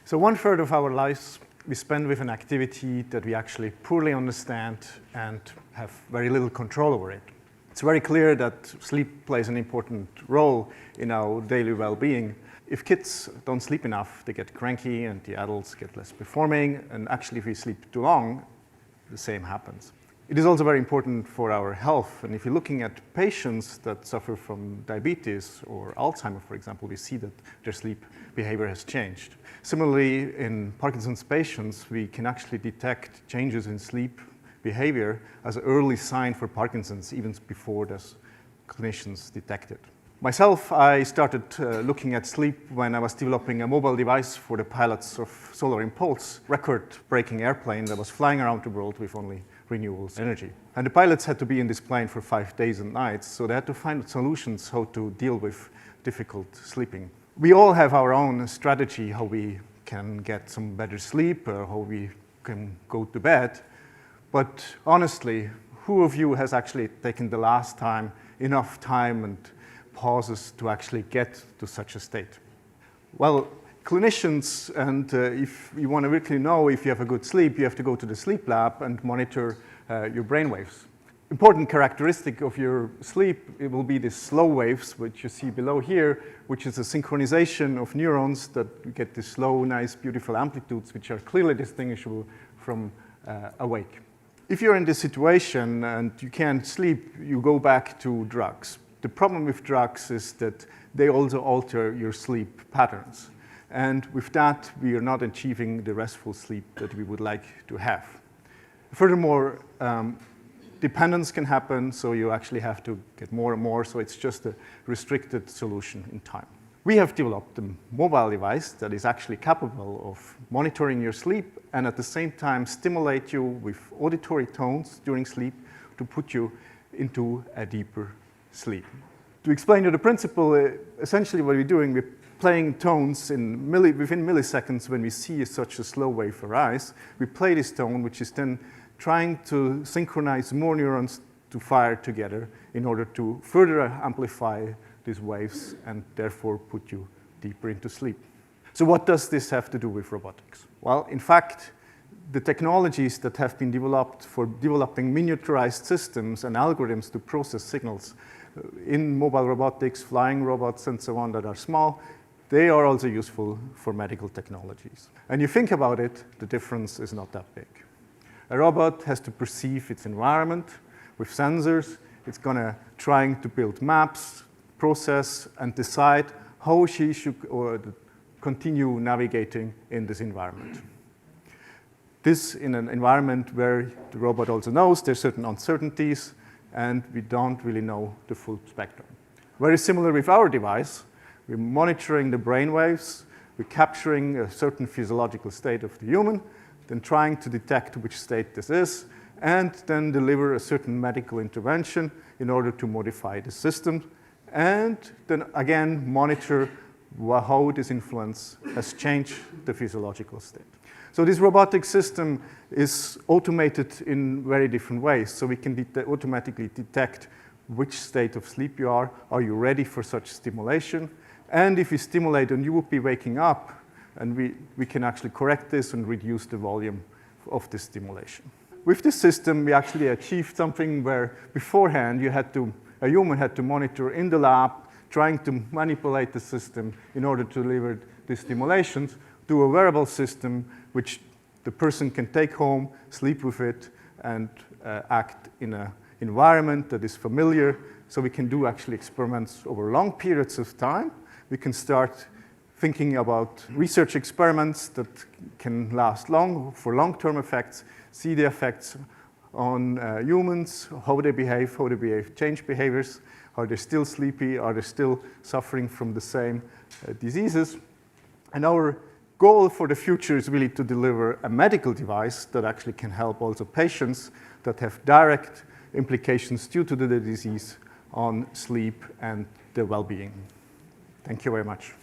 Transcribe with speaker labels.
Speaker 1: So 1/3 of our lives we spend with an activity that we actually poorly understand and have very little control over it. It's very clear that sleep plays an important role in our daily well-being. If kids don't sleep enough, they get cranky and the adults get less performing. And actually, if we sleep too long, the same happens. It is also very important for our health. And if you're looking at patients that suffer from diabetes or Alzheimer, for example, we see that their sleep behavior has changed. Similarly, in Parkinson's patients, we can actually detect changes in sleep behavior as an early sign for Parkinson's, even before the clinicians detect it. Myself, I started looking at sleep when I was developing a mobile device for the pilots of Solar Impulse, record-breaking airplane that was flying around the world with only renewable energy. And the pilots had to be in this plane for 5 days and nights, so they had to find solutions how to deal with difficult sleeping. We all have our own strategy how we can get some better sleep or how we can go to bed. But honestly, who of you has actually taken the last time enough time and pauses to actually get to such a state? Well, clinicians, and if you want to really know if you have a good sleep, you have to go to the sleep lab and monitor your brain waves. Important characteristic of your sleep, it will be the slow waves, which you see below here, which is a synchronization of neurons that get the slow, nice, beautiful amplitudes, which are clearly distinguishable from awake. If you're in this situation and you can't sleep, you go back to drugs. The problem with drugs is that they also alter your sleep patterns. And with that, we are not achieving the restful sleep that we would like to have. Furthermore, dependence can happen, so you actually have to get more and more, so it's just a restricted solution in time. We have developed a mobile device that is actually capable of monitoring your sleep and at the same time stimulate you with auditory tones during sleep to put you into a deeper sleep. To explain you the principle, essentially what we're doing, we're playing tones within milliseconds when we see such a slow wave arise. We play this tone, which is then trying to synchronize more neurons to fire together in order to further amplify these waves and therefore put you deeper into sleep. So what does this have to do with robotics? Well, in fact, the technologies that have been developed for developing miniaturized systems and algorithms to process signals in mobile robotics, flying robots, and so on that are small, they are also useful for medical technologies. And you think about it, the difference is not that big. A robot has to perceive its environment with sensors. It's going to trying to build maps, process, and decide how she should continue navigating in this environment. This in an environment where the robot also knows there's certain uncertainties and we don't really know the full spectrum. Very similar with our device. We're monitoring the brain waves, we're capturing a certain physiological state of the human, then trying to detect which state this is, and then deliver a certain medical intervention in order to modify the system, and then again monitor how this influence has changed the physiological state. So this robotic system is automated in very different ways. So we can automatically detect which state of sleep you are you ready for such stimulation? And if you stimulate and you would be waking up, and we can actually correct this and reduce the volume of this stimulation. With this system, we actually achieved something where beforehand a human had to monitor in the lab, trying to manipulate the system in order to deliver the stimulations to a wearable system which the person can take home, sleep with it, and act in an environment that is familiar. So we can do actually experiments over long periods of time. We can start thinking about research experiments that can last long for long-term effects, see the effects on humans, how they behave, change behaviors, are they still sleepy, are they still suffering from the same diseases. And our goal for the future is really to deliver a medical device that actually can help also patients that have direct implications due to the disease on sleep and their well-being. Thank you very much.